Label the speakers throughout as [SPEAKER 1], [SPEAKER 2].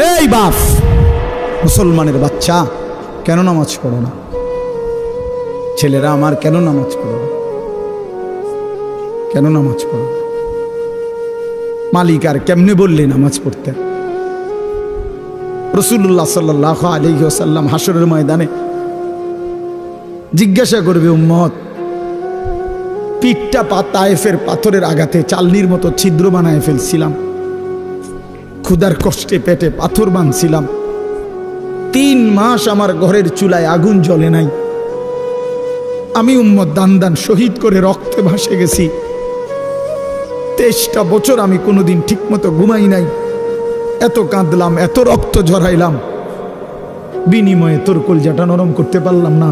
[SPEAKER 1] এই বাপ, মুসলমানের বাচ্চা, কেন নামাজ পড়ো না? ছেলেরা আমার, কেন নামাজ পড়ো না? কেন নামাজ পড়ো? মালিক আর কেমনে বললে নামাজ পড়তে? রাসূলুল্লাহ সাল্লাল্লাহু আলাইহি ওয়াসাল্লাম হাসরের ময়দানে জিজ্ঞাসা করবে, উম্মত, পিঠটা তায়েফের পাথরের আঘাতে চালনির মতো ছিদ্র বানায় ফেলছিলাম, ক্ষুধার কষ্টে পেটে পাথর বাঁধছিলাম, 3 মাস আমার ঘরের চুলায় আগুন জ্বলে নাই, আমি উম্মত দান দান শহীদ করে রক্তে ভাসে গেছি, 23টা বছর আমি কোনোদিন ঠিকমতো ঘুমাই নাই, এত কাঁদলাম, এত রক্ত ঝরাইলাম, বিনিময়ে তোর কলজাটা নরম করতে পারলাম না,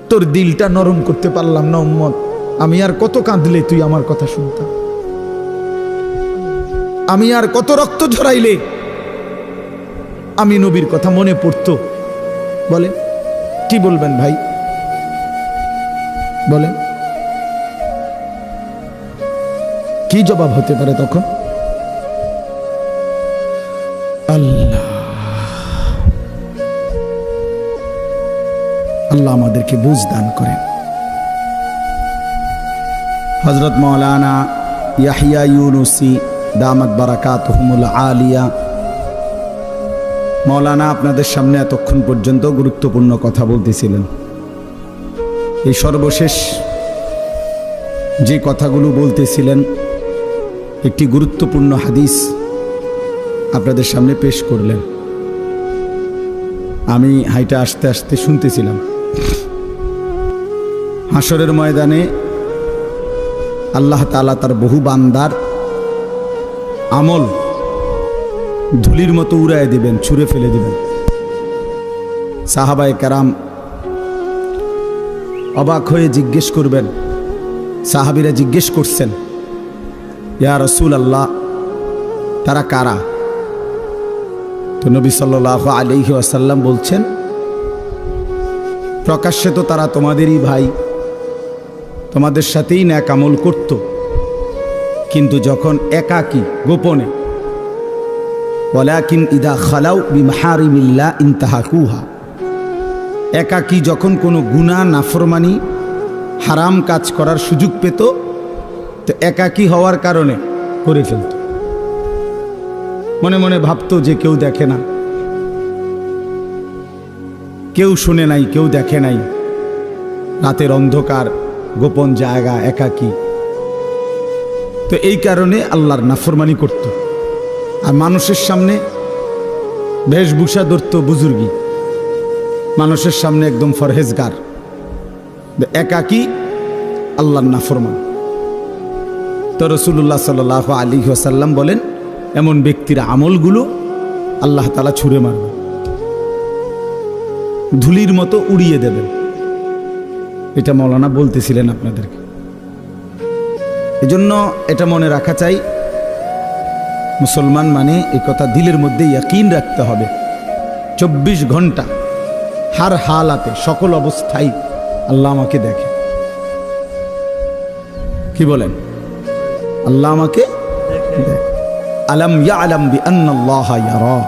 [SPEAKER 1] তোর দিলটা নরম করতে পারলাম না উম্মত। আমি আর কত কাঁদলে তুই আমার কথা শুনতাম? আমি আর কত রক্ত ঝরাইলে আমি নবীর কথা মনে পড়তো? বলে কি বলবেন ভাই, বলেন কি জবাব হতে পারে তখন? আল্লাহ আল্লাহ আমাদেরকে বুঝ দান করেন। হযরত মাওলানা ইয়াহিয়া ইউনুসী দামাত বারাকাতুহুমুল আলিয়া, মাওলানা আপনাদের সামনে এতক্ষণ পর্যন্ত গুরুত্বপূর্ণ কথা বলতেছিলেন। এই সর্বশেষ যে কথাগুলো বলতেছিলেন, একটি গুরুত্বপূর্ণ হাদিস আপনাদের সামনে পেশ করলেন। আমি হাইটা আস্তে আস্তে শুনতেছিলাম। হাসরের ময়দানে আল্লাহ তাআলা তার বহু বান্দার আমল ধুলির মতো উড়ায় দিবেন, ছুঁড়ে ফেলে দিবেন। সাহাবায়ে কেরাম অবাক হয়ে জিজ্ঞেস করবেন, সাহাবীরা জিজ্ঞেস করছেন, ইয়া রাসূলুল্লাহ, তারা কারা? তো নবী সাল্লাল্লাহু আলাইহি ওয়াসাল্লাম বলছেন, প্রকাশ্যে তো তারা তোমাদেরই ভাই, তোমাদের সাথেই নেক আমল করত, কিন্তু যখন একাকী গোপনে, ওয়ালাকিন ইদা খালাউ বিমাহারিমিল্লাহ ইনতাহাকুহা, একাকী যখন কোনো গুনাহ নাফরমানি হারাম কাজ করার সুযোগ পেত, তো একাকী হওয়ার কারণে করে ফেলত। মনে মনে ভাবতো যে কেউ দেখে না, কেউ শুনে নাই, কেউ দেখে নাই, রাতের অন্ধকার, গোপন জায়গা, একাকী। তো এই কারণে আল্লাহর নাফরমানি করত। আর মানুষের সামনে বেশভূষা ধরত বুজুর্গি, মানুষের সামনে একদম ফরহেজগার, একাকী আল্লাহর নাফরমান। তো রাসূলুল্লাহ সাল্লাল্লাহু আলাইহি ওয়াসাল্লাম বলেন, এমন ব্যক্তির আমলগুলো আল্লাহ তাআলা ছুঁড়ে মারবেন, ধুলির মতো উড়িয়ে দেবেন। এটা মাওলানা বলতেছিলেন আপনাদেরকে। এজন্য এটা মনে রাখা চাই, মুসলমান মানে এই কথা দিলের মধ্যে ইয়াকিন রাখতে হবে। 24 ঘন্টা হার হালাতে, সকল অবস্থায় আল্লাহ আমাকে দেখে। কি বলেন? আল্লাহ আমাকে দেখে। আলাম ইয়ালাম বিআন্নাল্লাহা ইয়ারা,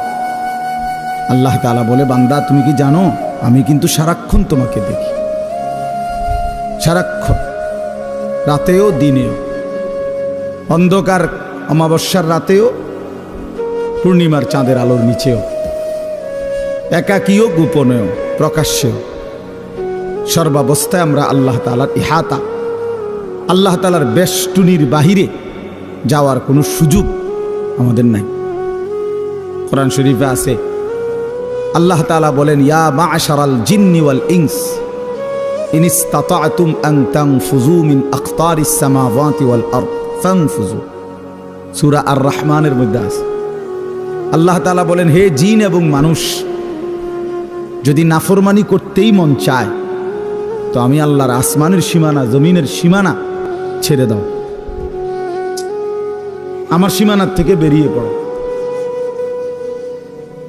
[SPEAKER 1] আল্লাহ তাআলা বলে, বান্দা তুমি কি জানো আমি কিন্তু সারাক্ষণ তোমাকে দেখি, সারাক্ষণ, রাতেও দিনেও, অন্ধকার অমাবস্যার রাতেও, পূর্ণিমার চাঁদের আলোর নিচেও, একাকীও গোপনেও প্রকাশ্যেও, সর্বাবস্থায় আমরা আল্লাহ তাআলার ইহাতা, আল্লাহ তাআলার বেষ্টনীর বাহিরে যাওয়ার কোনো সুযোগ আমাদের নাই। কোরআন শরীফে আছে, আল্লাহ তাআলা বলেন, ইয়া মা'শারাল জিন্নি ওয়াল ইনস ইন ইসতাতা'তুম আন তানফুযু মিন আকতারিস সামাওয়াতি ওয়াল আরদ ফানফুযু। সূরা আর রহমানের মধ্যে আছে। আল্লাহ তাআলা বলেন, হে জিন এবং মানুষ, যদি নাফরমানি করতেই মন চায় তো আমি আল্লাহর আসমানের সীমানা, জমিনের সীমানা ছেড়ে দাও, আমার সীমানার থেকে বেরিয়ে পড়ো,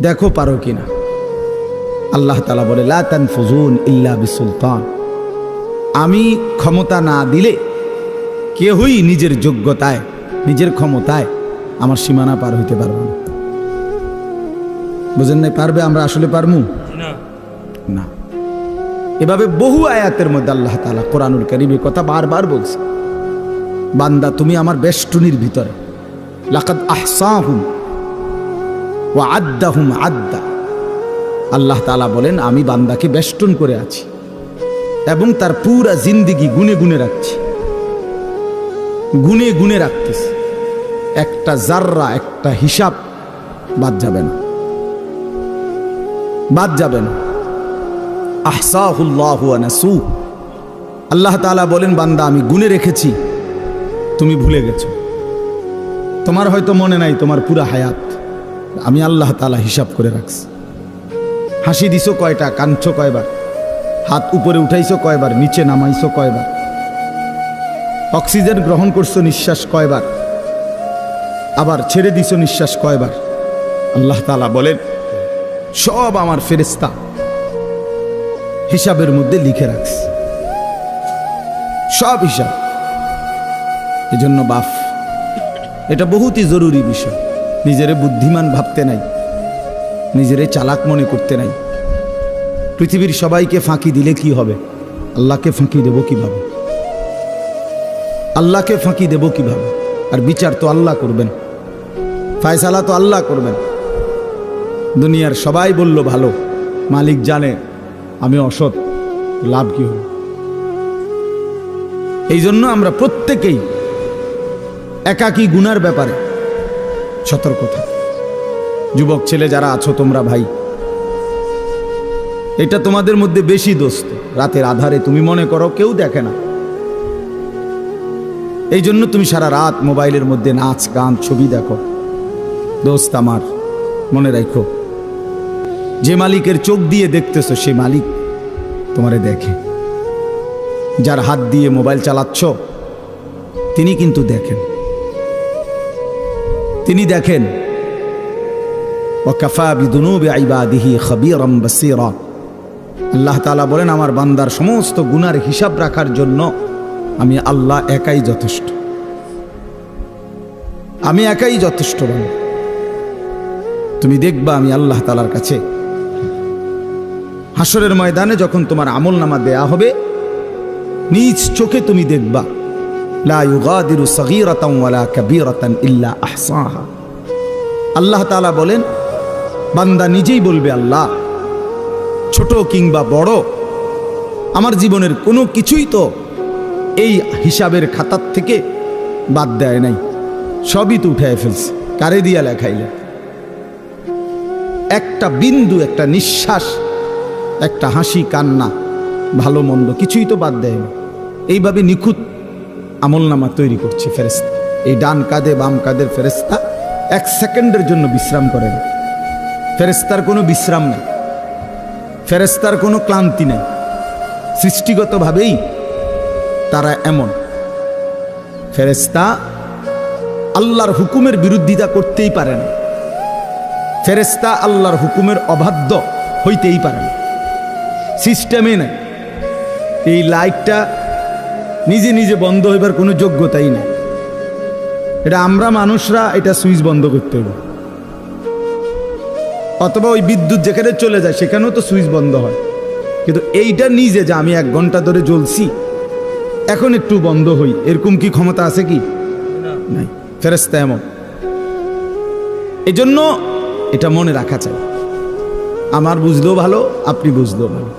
[SPEAKER 1] দেখো পারো কিনা। আল্লাহ তাআলা বলে, লা তানফুজুন ইল্লা বিসুলতান, আমি ক্ষমতা না দিলে কেউই নিজের যোগ্যতায় নিজের ক্ষমতায় আমার সীমানা পার হইতে পারবো না। বুঝেন নাই? পারবে? আমরা আসলে পারমু না। এভাবে বহু আয়াতের মধ্যে আল্লাহ তাআলা কোরআনুল কারীমের কথা বারবার বলছে, বান্দা তুমি আমার বেষ্টনীর ভিতরে, লাকাদ আহসাহুম ওয়া আদ্দাহুম আদ্দা। আল্লাহ তাআলা বলেন আমি বান্দাকে বেষ্টন করে আছি এবং তার পুরা জিন্দেগি গুনে গুনে রাখছি, গুনে গুনে রাখতেছি। একটা জাররা, একটা হিসাব বাদ যাবে না, বাদ যাবে না। আহসাহুল্লাহু ওয়া নাসু। আল্লাহ তাআলা বলেন বান্দা আমি গুনে রেখেছি, তুমি ভুলে গেছো। তোমার হয়তো মনে নাই তোমার পুরা হায়াত, আমি আল্লাহ তাআলা হিসাব করে রাখছি। হাসি দিছো কয়টা, কাঁদছো কয়বার, হাত উপরে উঠাইছো কয়বার, নিচে নামাইছো কয়বার, অক্সিজেন গ্রহণ করছো নিঃশ্বাস কয়বার, আবার ছেড়ে দিছো নিঃশ্বাস কয়বার। আল্লাহ তাআলা বলেন সব আমার ফেরেশতা হিসাবের মধ্যে লিখে রাখছে, সব হিসাব। এজন্য বাপ, এটা বহুতই জরুরি বিষয়। নিজেরে বুদ্ধিমান ভাবতে নাই, নিজেরে চালাক মনে করতে নাই। পৃথিবীর সবাইকে ফাঁকি দিলে কি হবে? আল্লাহকে ফাঁকি দেব কিভাবে? আল্লাহকে ফাঁকি দেব কিভাবে? আর বিচার তো আল্লাহ করবেন, ফায়সালা তো আল্লাহ করবেন। দুনিয়ার সবাই বলল ভালো, মালিক জানে আমি অসৎ, লাভ কি হবে? এই জন্য আমরা প্রত্যেকেই একাকী গুনার ব্যাপারে সতর্ক থাকি। যুবক ছেলে যারা আছো তোমরা ভাই, এটা তোমাদের মধ্যে বেশি দোস্ত। রাতের আধারে তুমি মনে করো কেউ দেখে না, এই জন্য তুমি সারা রাত মোবাইলের মধ্যে নাচ গান ছবি দেখো। দোস্ত আমার, মনে রাখো যে মালিকের চোখ দিয়ে দেখতেছো সে মালিক তোমারে দেখে। যার হাত দিয়ে মোবাইল চালাচ্ছ তিনি কিন্তু দেখেন, তিনি দেখেন। ওয়াকাফা বিদুনুবি ইবাদিহি খাবীরাম বাসীরা। আল্লাহ তাআলা বলেন আমার বান্দার সমস্ত গুনার হিসাব রাখার জন্য আমি আল্লাহ একাই যথেষ্ট, আমি একাই যথেষ্ট। তুমি দেখবা আমি আল্লাহ তাআলার কাছে হাসরের ময়দানে যখন তোমার আমলনামা দেয়া হবে, নিজ চোখে তুমি দেখবা লা ইউগাদিরু সগীরাতান ওয়ালা কাবীরাতান ইল্লা আহসাহা। আল্লাহ তাআলা বলেন বান্দা নিজেই বলবে আল্লাহ ছোট কিংবা বড় আমার জীবনের কোনো কিছুই তো এই হিসাবের খাতার থেকে বাদ দেয় নাই, সবই তো উঠায় ফেলছে। কারে দিয়া লেখাইলে? একটা বিন্দু, একটা নিঃশ্বাস, একটা হাসি কান্না, ভালো মন্দ কিছুই তো বাদ দেয় না। এইভাবে নিখুঁত আমলনামা তৈরি করছে ফেরেশতা। এই ডান কাঁধে বাম কাঁধের ফেরেশতা এক সেকেন্ডের জন্য বিশ্রাম করে না। ফেরেশতার কোনো বিশ্রাম নেই, ফেরেশতার কোনো ক্লান্তি নেই। সৃষ্টিগতভাবেই তারা এমন। ফেরেশতা আল্লাহর হুকুমের বিরোধিতা করতেই পারে না, ফেরেশতা আল্লাহর হুকুমের অবাধ্য হইতেই পারে না, সিস্টেমে নাই। এই লাইটটা নিজে নিজে বন্ধ হইবার কোনো যোগ্যতাই নেই। এটা আমরা মানুষরা এটা সুইচ বন্ধ করতে হবে, অথবা ওই বিদ্যুৎ যেখানে চলে যায় সেখানেও তো সুইচ বন্ধ হয়। কিন্তু এইটা নিজে যে আমি 1 ঘন্টা ধরে জ্বলছি এখন একটু বন্ধ হই, এরকম কি ক্ষমতা আছে কি? নাই। ফেরেশতা এমন। এই জন্য এটা মনে রাখা চাই। আমার বুঝলেও ভালো, আপনি বুঝলেও ভালো,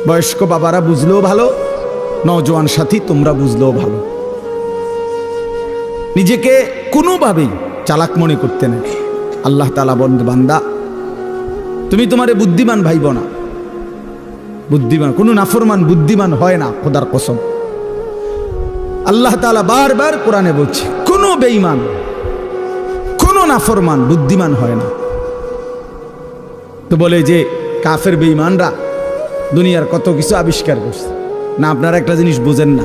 [SPEAKER 1] বয়স্ক বাবারা বুঝলেও ভালো, নওজোয়ান সাথী তোমরা বুঝলেও ভালো। নিজেকে কোনোভাবেই চালাক মনে করতে নেই। আল্লাহ তাআলা বলেন বান্দা তুমি তোমারে বুদ্ধিমান ভাইব না। বুদ্ধিমান কোনো নাফরমান বুদ্ধিমান হয় না, খোদার কসম। আল্লাহ তাআলা বারবার কোরআনে বলছে কোনো বেঈমান, কোনো নাফরমান বুদ্ধিমান হয় না। তো বলে যে কাফের বেঈমানরা দুনিয়ার কত কিছু আবিষ্কার করছে না। আপনারা একটা জিনিস বুঝেন না,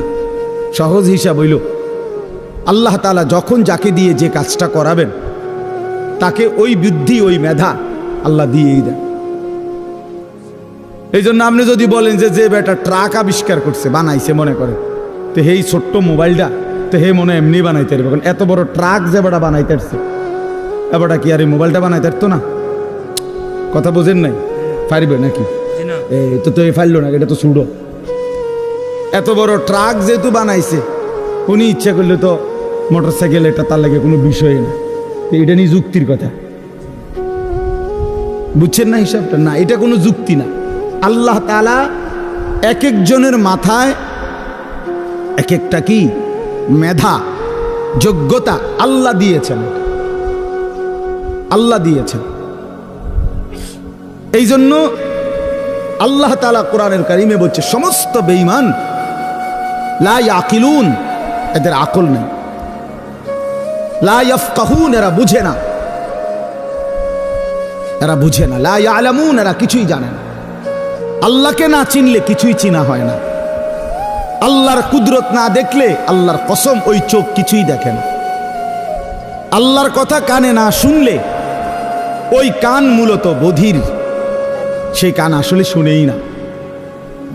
[SPEAKER 1] সহজ হিসাব হইল আল্লাহ তাআলা যখন যাকে দিয়ে যে কাজটা করাবেন তাকে ওই বুদ্ধি ওই মেধা আল্লাহ দিয়েই দেন। এই জন্য আপনি যদি বলেন যে যে বেটা ট্রাক আবিষ্কার করছে বানাইছে মনে করে, তো এই ছোট্ট মোবাইলটা করতে হে মনে হয় এমনি বানাইতে পারবে, কারণ এত বড় ট্রাক যে বেটা বানাইতে পারছে, এবারটা কি আর এই মোবাইলটা বানাইতে পারতো না? কথা বোঝেন নাই? পারবে নাকি? এই তো এই ফাইল না, এটা তো ছুড়ো। এত বড় ট্রাক যেহেতু বানাইছে, উনি ইচ্ছা করলে তো মোটরসাইকেল এটা তার লাগে কোনো বিষয় না, এটা নিয়ে যুক্তির কথা। বুঝছেন না হিসাবটা? না, এটা কোনো যুক্তি না। আল্লাহ তাআলা এক একজনের মাথায় এক একটা কি মেধা, যোগ্যতা আল্লাহ দিয়েছেন, আল্লাহ দিয়েছেন। এই জন্য আল্লাহ তাআলা কোরআনের কারিমে বলছে সমস্ত বেঈমান লা ইয়াকিলুন, এদের আকল নেই, লা ইয়াফকাহুন, এরা বুঝে না, এরা বুঝে না, লা ইয়ালামুন, এরা কিছুই জানে না। আল্লাহকে না চিনলে কিছুই চিনা হয় না। আল্লাহর কুদরত না দেখলে আল্লাহর কসম ওই চোখ কিছুই দেখে না। আল্লাহর কথা কানে না শুনলে ওই কান মূলত বধির, সেই কান আসলে শুনেই না।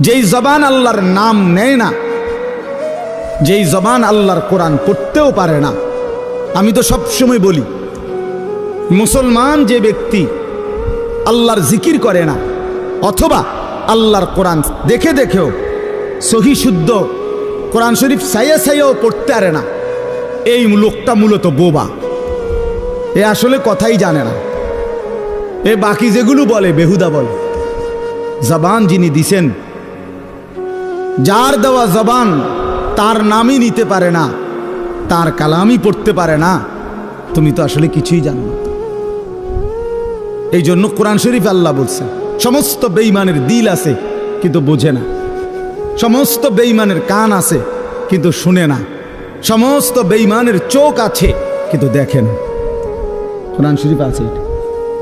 [SPEAKER 1] যেই জবান আল্লাহর নাম নেয় না, যেই জবান আল্লাহর কোরআন পড়তেও পারে না। আমি তো সবসময় বলি, মুসলমান যে ব্যক্তি আল্লাহর জিকির করে না অথবা আল্লাহর কোরআন দেখে দেখেও সহি শুদ্ধ কোরআন শরীফ সাইয়া সাইয়াও পড়তে পারে না, এই লোকটা মূলত বোবা। এ আসলে কথাই জানে না। এ বাকি যেগুলো বলে বেহুদা বলে। জবান যিনি দিছেন, যার দেওয়া জবান তার নামই নিতে পারে না, তার কালামই পড়তে পারে না, তুমি তো আসলে কিছুই জানো না। এই জন্য কোরআন শরীফ আল্লাহ বলছে সমস্ত বেঈমানের দিল আছে কিন্তু বোঝে না, সমস্ত বেঈমানের কান আছে কিন্তু শুনে না, সমস্ত বেঈমানের চোখ আছে কিন্তু দেখে না। কোরআন শরীফ আছে এটা,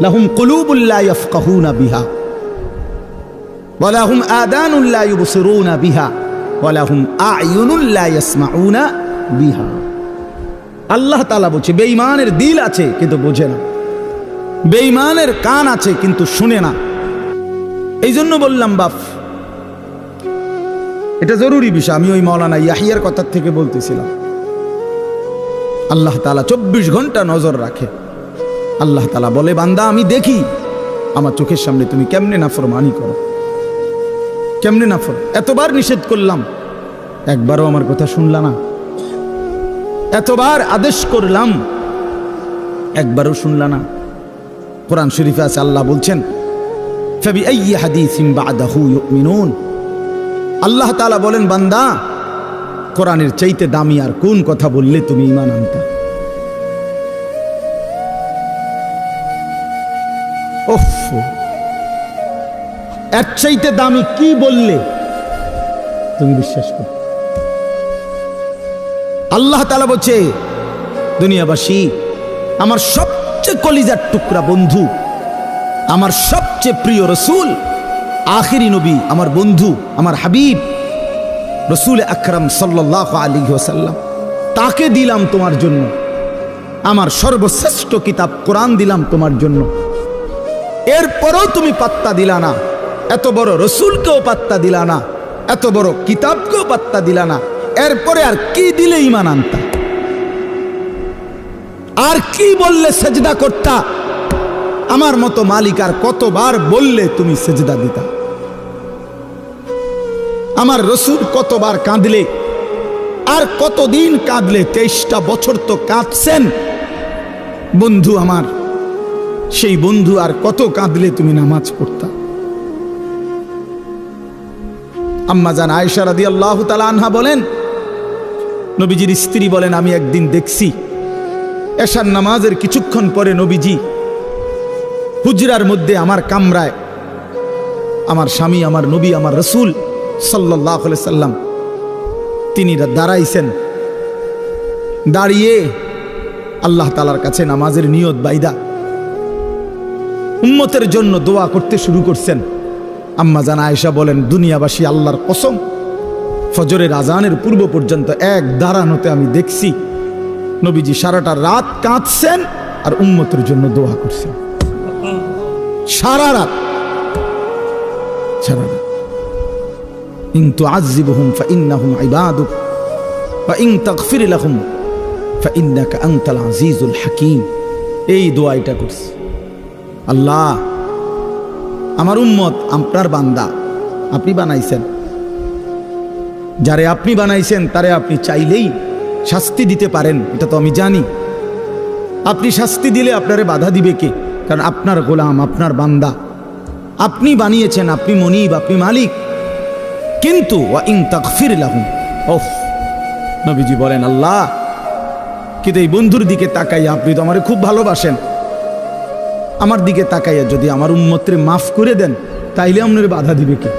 [SPEAKER 1] লাহুম কুলুবুল লা ইয়াফকাহুনা বিহা ওয়া লাহুম আযানুল লা ইউবসিরুনা বিহা ওয়া লাহুম আ'য়ুনুল লা ইয়াসমাউনা বিহা। আল্লাহ তাআলা বলছে বেঈমানের দিল আছে কিন্তু বোঝে না, বেঈমানের কান আছে কিন্তু শুনে না। এই জন্য বললাম বাপ, এটা জরুরি বিষয়। আমি ওই মাওলানা ইয়াহিয়ার কথা থেকে বলতেছিলাম, আল্লাহ তাআলা 24 ঘন্টা নজর রাখে। আল্লাহ তাআলা বলে বান্দা আমি দেখি আমার চোখের সামনে তুমি কেমনে নাফরমানি করো, কেমনে নাফর। এতবার নিষেধ করলাম, একবারও আমার কথা শুনলা না। এতবার আদেশ করলাম, একবারও শুনলা না। কোরআন শরীফে আছে আল্লাহ বলছেন ফাবিআইয়ি হাদিসিন বা'দাহু ইউমিনুন। আল্লাহ তাআলা বলেন বান্দা কোরআনের চাইতে দামি আর কোন কথা বললে তুমি ঈমান আনতা? ওফ, এর চাইতে দামি কি বললে তুমি বিশ্বাস করো? আল্লাহ তাআলা বলছে দুনিয়াবাসী, আমার সবচেয়ে কলিজার টুকরা বন্ধু, আমার সবচেয়ে প্রিয় রসুল, আখিরি নবী, আমার বন্ধু, আমার হাবিব রসুল আকরাম সাল্লাল্লাহু আলাইহি ওয়াসাল্লাম, তাকে দিলাম তোমার জন্য। আমার সর্বশ্রেষ্ঠ কিতাব কোরআন দিলাম তোমার জন্য। এরপরও তুমি পাত্তা দিলা না, এত বড় রসুলকেও পাত্তা দিলা না, এত বড় কিতাবকেও পাত্তা দিলা না। এরপরে আর কি দিলে ঈমান আনতা? আর কি বললে সেজদা করতা? আমার মতো মালিক আর কতবার বললে তুমি সেজদা দিতা? আমার রসুল কতবার কাঁদলে, আর কতদিন কাঁদলে? 23টা বছর তো কাঁদছেন বন্ধু আমার, সেই বন্ধু আর কত কাঁদলে তুমি নামাজ পড়তা? আম্মা জান আয়েশা রাদিয়াল্লাহু তাআলা আনহা বলেন, নবীজির স্ত্রী বলেন, আমি একদিন দেখছি এশার নামাজের কিছুক্ষণ পরে নবীজি হুজরার মধ্যে আমার কামরায়, আমার স্বামী, আমার নবী, আমার রসুল সাল্লাল্লাহু আলাইহি সাল্লাম তিনি দাঁড়াইছেন। দাঁড়িয়ে আল্লাহ তাআলার কাছে নামাজের নিয়ত বাইদা উম্মতের জন্য দোয়া করতে শুরু করছেন। আম্মা জান আয়েশা বলেন, দুনিয়াবাসী আল্লাহর কসম, ফজরের আজানের পূর্ব পর্যন্ত এক দাঁড়ানোতে আমি দেখছি নবীজি সারাটা রাত কাঁদছেন আর উম্মতের জন্য দোয়া করছেন। সারা রাত, সারা রাত। ইন তুআযিবহুম ফাইন্নাহুম ইবাদুক ওয়া ইন তাগফির লাহুম ফাইন্নাকা আনতাল আজিজুল হাকীম। এই দোয়াটা করছি, আল্লাহ আমার উম্মত আপনার বান্দা, আপনি বানাইছেন, যারে আপনি বানাইছেন তারে আপনি চাইলেই শাস্তি দিতে পারেন, এটা তো আমি জানি। আপনি শাস্তি দিলে আপনারে বাধা দিবে কে? কারণ আপনার গোলাম, আপনার বান্দা, আপনি বানিয়েছেন, আপনি মনিব, আপনি মালিক। কিন্তু ওয়া ইন তাগফির লাহুম, ওফ, নবীজি বলেন আল্লাহ কিন্তু এই বন্ধুর দিকে তাকাইয়া আপনি তো আমারে খুব ভালোবাসেন, আমার দিকে তাকাইয়া যদি আমার উম্মতরে মাফ করে দেন তাইলে আপনার বাধা দিবে কে?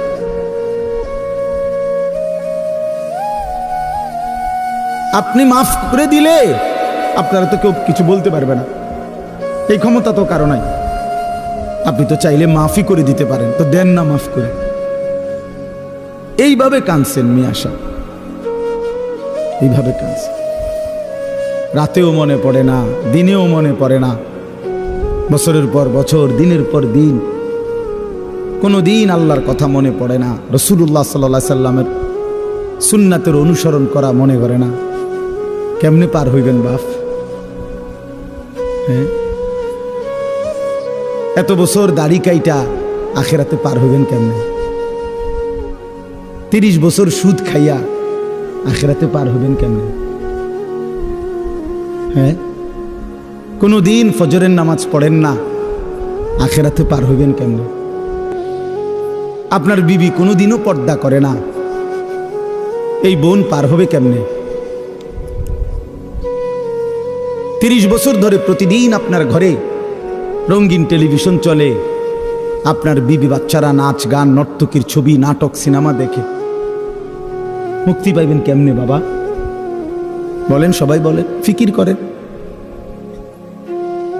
[SPEAKER 1] আপনি মাফ করে দিলে আপনারা তো কেউ কিছু বলতে পারবে না, এই ক্ষমতা তো কারো নাই। আপনি তো চাইলে মাফই করে দিতে পারেন, তো দেন না মাফ করে। এইভাবে কাঁদছেন মিয়া সাহেব, এইভাবে কাঁদছেন। রাতেও মনে পড়ে না, দিনেও মনে পড়ে না, বছরের পর বছর, দিনের পর দিন, কোনো দিন আল্লাহর কথা মনে পড়ে না, রাসূলুল্লাহ সাল্লাল্লাহু আলাইহি সাল্লামের সুন্নাতের অনুসরণ করা মনে করে না। কেমনে পার হইবেন বাপ? হ্যাঁ, এত বছর দাড়ি কাইটা আখেরাতে পার হইবেন কেমনে? 30 বছর সুদ খাইয়া আখেরাতে পার হইবেন কেমনে? হ্যাঁ, কোনো দিন ফজরের নামাজ পড়েন না, আখেরাতে পার হইবেন কেমনে? আপনার বিবি কোনোদিনও পর্দা করে না, এই বোন পার হবে কেমনে? 30 বছর ধরে প্রতিদিন আপনার ঘরে রঙিন টেলিভিশন চলে, আপনার বিবি বাচ্চারা নাচ গান নর্তকীর ছবি নাটক সিনেমা দেখে, মুক্তি পাইবেন কেমনে বাবা? বলেন, সবাই বলেন, ফিকির করেন,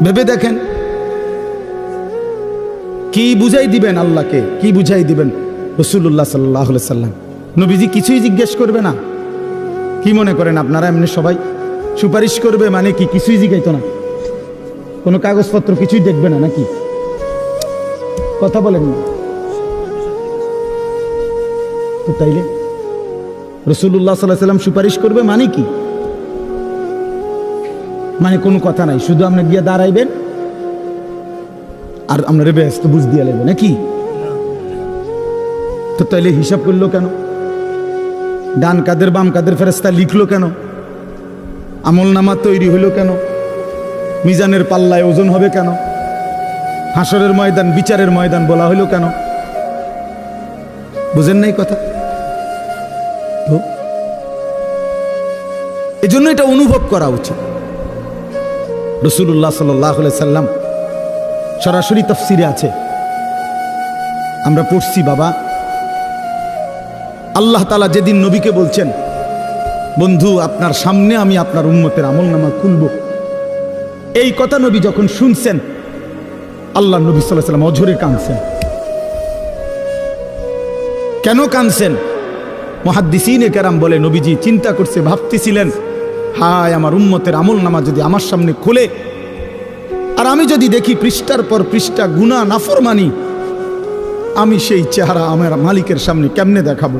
[SPEAKER 1] ভেবে দেখেন। কি বুঝাই দিবেন আল্লাহকে, কি বুঝাই দিবেন রাসূলুল্লাহ সাল্লাল্লাহু আলাইহি সাল্লাম? নবীজি কিছুই জিজ্ঞেস করবে না? কি মনে করেন আপনারা এমনি সবাই সুপারিশ করবে মানে কি কিছুই জিজ্ঞাইতো না? কোনো কাগজপত্র কিছুই দেখবে না নাকি? কথা বলেন না তো। তাইলে রাসূলুল্লাহ সাল্লাল্লাহু আলাইহি সাল্লাম সুপারিশ করবে মানে কি? মানে কোনো কথা নাই, শুধু আপনি গিয়ে দাঁড়াইবেন আর আপনার ব্যস্ত বুঝ দিয়ে লাগবে নাকি? তো তাইলে হিসাব করলো কেন? ডান কাদের বাম কাদের ফেরেশতা লিখলো কেন? আমল নামা তৈরি হইল কেন? মিজানের পাল্লায় ওজন হবে কেন? হাসরের ময়দান, বিচারের ময়দান বলা হইল কেন? বুঝেন নাই কথা? তো এজন্য এটা অনুভব করা উচিত। রাসূলুল্লাহ সাল্লাল্লাহু আলাইহি সাল্লাম সরাসরি তাফসিরে আছে, আমরা পড়ছি বাবা। আল্লাহ তাআলা যেদিন নবীকে বলছেন, বন্ধু আপনার সামনে আমি আপনার উম্মতের আমলনামা খুলব, এই কথা নবী যখন শুনছেন, আল্লাহ নবী সাল্লাল্লাহু আলাইহি সাল্লাম অঝরে কাঁদছেন। কেন কাঁদছেন? মুহাদ্দিসিনে কেরাম বলে নবীজি চিন্তা করছে, ভাবতেছিলেন, হায় আমার উম্মতের আমলনামা যদি আমার সামনে খুলে আর আমি যদি দেখি পৃষ্ঠার পর পৃষ্ঠা গুনাহ নাফরমানি, আমি সেই চেহারা আমার মালিকের সামনে কেমনে দেখাবো?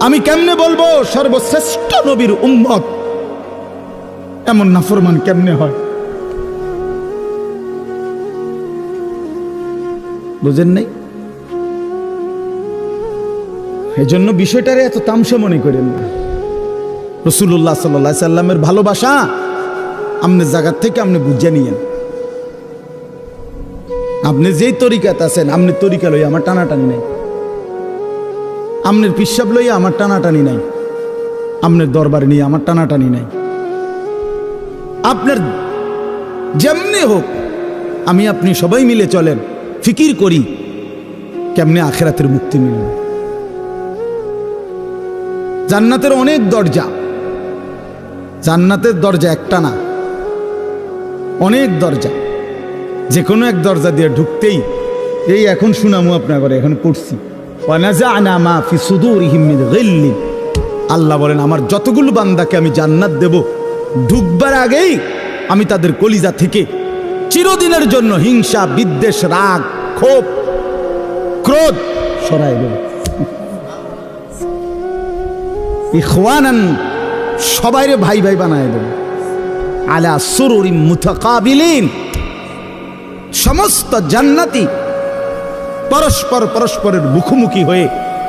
[SPEAKER 1] আমি কেমনে বলবো সর্বশ্রেষ্ঠ নবীর উম্মত এমন নাফরমান কেমনে হয়? বুঝেন নাই? এই জন্য বিষয়টারে এত তামসা মনে করেন না। রাসূলুল্লাহ সাল্লাল্লাহু আলাইহি সাল্লামের ভালোবাসা আপনি জায়গা থেকে আপনি বুঝে নিয়েন। আপনি যেই তরিকাতে আছেন, আপনি তরিকা লইয়া আমার টানাটানি নাই, আপনার পিসাব লইয়া আমার টানাটানি নাই, আপনার দরবার নিয়ে আমার টানাটানি নাই। আপনার যেমনি হোক, আমি আপনি সবাই মিলে চলেন, ফিকির করি কেমনে আখিরাতের মুক্তি মিলবে। জান্নাতের অনেক দরজা, জান্নাতের দরজা একটা না, অনেক দরজা। যে কোনো এক দরজা দিয়ে ঢুকতেই, এই এখন শুনামু আপনার ঘরে, এখন পড়ছি, ওয়ানাযা'না মা ফি সুদুরিহিম মিন গিল্লিন। আল্লাহ বলেন আমার যতগুলো বান্দাকে আমি জান্নাত দেব, ঢুকবার আগেই আমি তাদের কলিজা থেকে চিরদিনের জন্য হিংসা, বিদ্বেষ, রাগ, ক্ষোভ, ক্রোধ সরাই দেব। ইখওয়ানান, সবাইরে ভাই ভাই বানায় দেব। আলা সুরুরিম মুতাকাবিলিন, সমস্ত জান্নাতি পরস্পর পরস্পরের মুখোমুখি হয়ে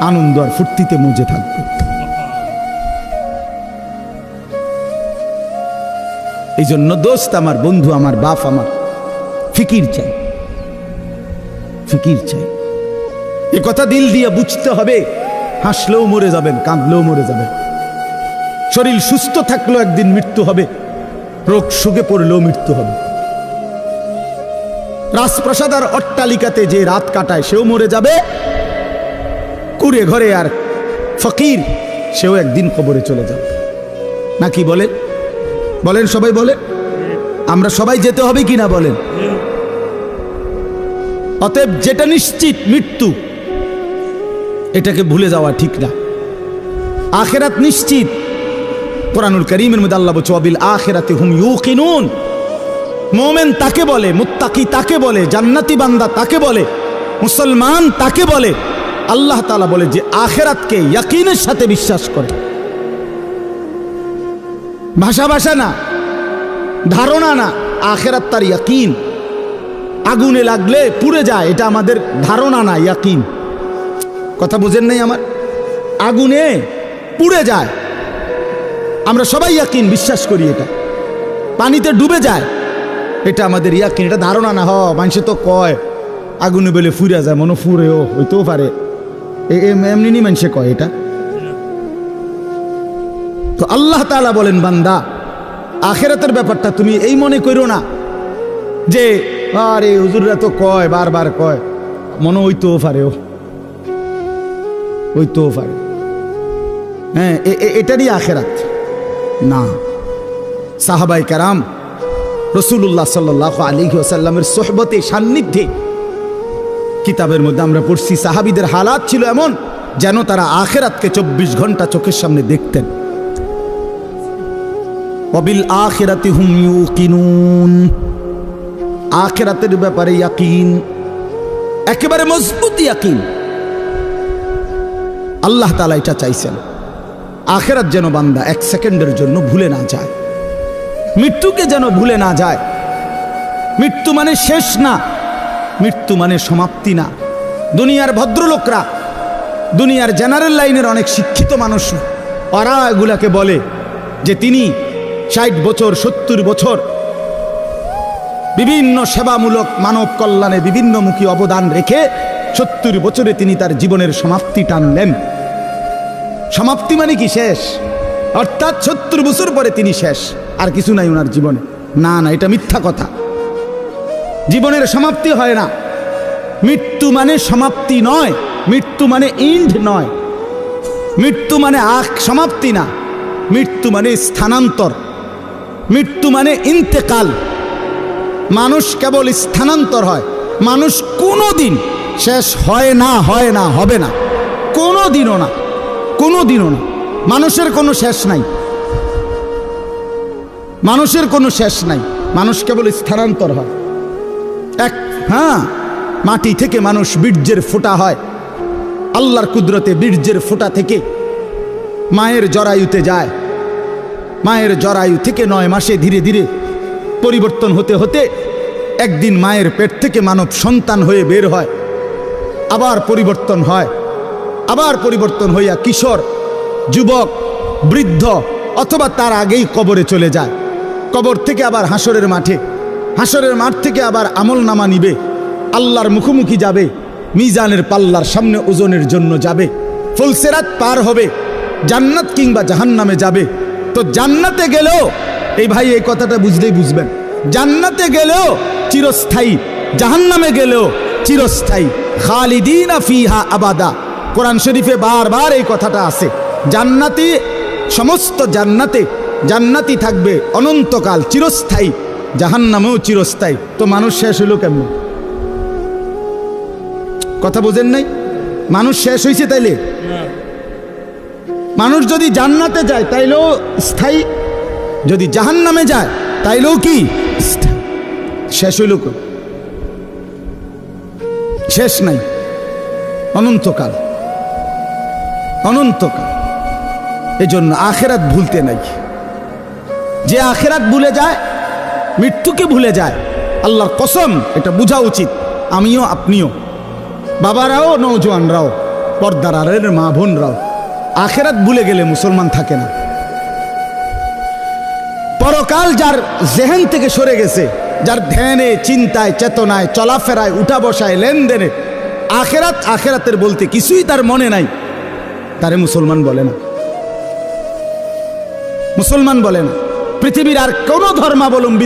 [SPEAKER 1] আনন্দ আর ফুর্তিতে মজে থাকবে। এই জন্য দোস্ত আমার, বন্ধু আমার, বাপ আমার, ফিকির চাই, ফিকির চাই। এ কথা দিল দিয়ে বুঝতে হবে। হাসলেও মরে যাবেন, কাঁদলেও মরে যাবেন। শরীর সুস্থ থাকলেও একদিন মৃত্যু হবে, রোগ সুখে পড়লেও মৃত্যু হবে। রাজপ্রাসাদ আর অট্টালিকাতে যে রাত কাটায় সেও মরে যাবে, কুড়ে ঘরে আর ফকির সেও একদিন কবরে চলে যাবে। নাকি বলেন? বলেন, সবাই বলেন। আমরা সবাই যেতে হবে কিনা বলেন? অতএব যেটা নিশ্চিত মৃত্যু, এটাকে ভুলে যাওয়া ঠিক না। আখিরাত নিশ্চিত। কোরআনুল কারীমের মধ্যে আল্লাহ বলছে ওয়াবিল আখিরাতি হুম ইউকিনুন। মুমিন তাকে বলে, মুত্তাকি তাকে বলে, জান্নাতি বান্দা তাকে বলে, মুসলমান তাকে বলে। আল্লাহ তাআলা বলে যে আখিরাতকে ইয়াকিনের সাথে বিশ্বাস করে। ভাষা ভাষা না, ধারণা না, আখিরাত তার ইয়াকিন। আগুনে লাগলে পুড়ে যায়, এটা আমাদের ধারণা না, ইয়াকিন। কথা বুঝেন নাই আমার? আগুনে পুড়ে যায়, আমরা সবাই ইয়াকিন বিশ্বাস করি। এটা পানিতে ডুবে যায়, এটা আমাদের ইয়াকিন, এটা ধারণা না। মানুষ তো কয় আগুনে বলে ফুরে যায়, মনে ফুরেও হইতেও পারে, এমনি মানুষে কয় এটা। তো আল্লাহ তাআলা বলেন বান্দা, আখিরাতের ব্যাপারটা তুমি এই মনে করো না যে আরে হুজুররা তো কয়, বারবার কয়, মনে হইতেও পারে, হইতেও পারে। হ্যাঁ, এটারই আখিরাত না। সাহাবায়ে কেরাম রাসূলুল্লাহ সাল্লাল্লাহু আলাইহি ওয়াসাল্লামের সোহবতে, সান্নিধ্যে, কিতাবের মধ্যে আমরা পড়ছি সাহাবীদের হালাত ছিল এমন যেন তারা আখিরাতকে 24 ঘন্টা চোখের সামনে দেখতেন। ওয়াবিল আখিরাতি হুম ইউকিনুন, আখিরাতের ব্যাপারে ইয়াকিন, একেবারে মজবুত ইয়াকিন। আল্লাহ তাআলা এটা চাইছেন, আখিরাত যেন বান্দা এক সেকেন্ডের জন্য ভুলে না যায়, মৃত্যুকে যেন ভুলে না যায়। মৃত্যু মানে শেষ না, মৃত্যু মানে সমাপ্তি না। দুনিয়ার ভদ্রলোকরা, দুনিয়ার জেনারেল লাইনের অনেক শিক্ষিত মানুষ, ওরা এগুলাকে বলে যে তিনি 60 বছর 70 বছর বিভিন্ন সেবামূলক মানব কল্যাণে বিভিন্নমুখী অবদান রেখে 70 বছরে তিনি তার জীবনের সমাপ্তি টানলেন। সমাপ্তি মানে কি? শেষ। অর্থাৎ 70 বছর পরে তিনি শেষ, আর কিছু নাই ওনার জীবনে। না না, এটা মিথ্যা কথা। জীবনের সমাপ্তি হয় না। মৃত্যু মানে সমাপ্তি নয়, মৃত্যু মানে ইন্ড নয়, মৃত্যু মানে সমাপ্তি না, মৃত্যু মানে স্থানান্তর, মৃত্যু মানে ইন্তেকাল। মানুষ কেবল স্থানান্তর হয়, মানুষ কোনোদিন শেষ হয় না, হয় না, হবে না, কোনোদিনও না, কোনোদিনও না। মানুষের কোনো শেষ নাই, মানুষের কোনো শেষ নাই, মানুষ কেবল স্থানান্তর হয়। হ্যাঁ, মাটি থেকে মানুষ বীর্যের ফোঁটা হয়, আল্লাহর কুদরতে বীর্যের ফোঁটা থেকে মায়ের জরায়ুতে যায়, মায়ের জরায়ু থেকে 9 মাসে ধীরে ধীরে পরিবর্তন হতে হতে একদিন মায়ের পেট থেকে মানব সন্তান হয়ে বের হয়, আবার পরিবর্তন হয়, আবার পরিবর্তন হইয়া কিশোর, যুবক, বৃদ্ধ অথবা তার আগেই কবরে চলে যায়। কবর থেকে আবার হাসরের মাঠে, হাসরের মাঠ থেকে আবার আমলনামা নিবে, আল্লাহর মুখোমুখি যাবে, মিজানের পাল্লার সামনে ওজনের জন্য যাবে, ফুলসিরাত পার হবে, জান্নাত কিংবা জাহান্নামে যাবে। তো জান্নাতে গেলেও, এই ভাই এই কথাটা বুঝলেই বুঝবেন, জান্নাতে গেলেও চিরস্থায়ী, জাহান্নামে গেলেও চিরস্থায়ী। খালিদিনা ফিহা আবাদা, কোরআন শরীফে বারবার এই কথাটা আছে। জান্নাতি, সমস্ত জান্নাতি থাকবে অনন্তকাল, চিরস্থায়ী। জাহান্নামেও চিরস্থায়ী। তো মানুষ শেষ হইল কেমন? কথা বোঝেন নাই? মানুষ শেষ হয়েছে তাইলে? মানুষ যদি জান্নাতে যায় তাইলেও স্থায়ী, যদি জাহান্নামে যায় তাইলেও কি শেষ হইল? শেষ নাই, অনন্তকাল। অনন্তকাল। এজন্য আখেরাত ভুলতে নাই। যে আখেরাত ভুলে যায়, মৃত্যুকে ভুলে যায়, আল্লাহর কসম এটা বোঝা উচিত। আমিও, আপনিও, বাবারাও, নওজোয়ানরাও, পর্দার আড়ালের মা বোনরাও, আখেরাত ভুলে গেলে মুসলমান থাকে না। পরকাল যার জেহেন থেকে সরে গেছে, যার ধ্যানে, চিন্তায়, চেতনায়, চলাফেরায়, উঠা বসায়, লেনদেনে আখেরাত, আখেরাতের বলতে কিছুই তার মনে নাই, তারে মুসলমান বলে না। মুসলমান বলে না। পৃথিবীর আর কোনো ধর্মাবলম্বী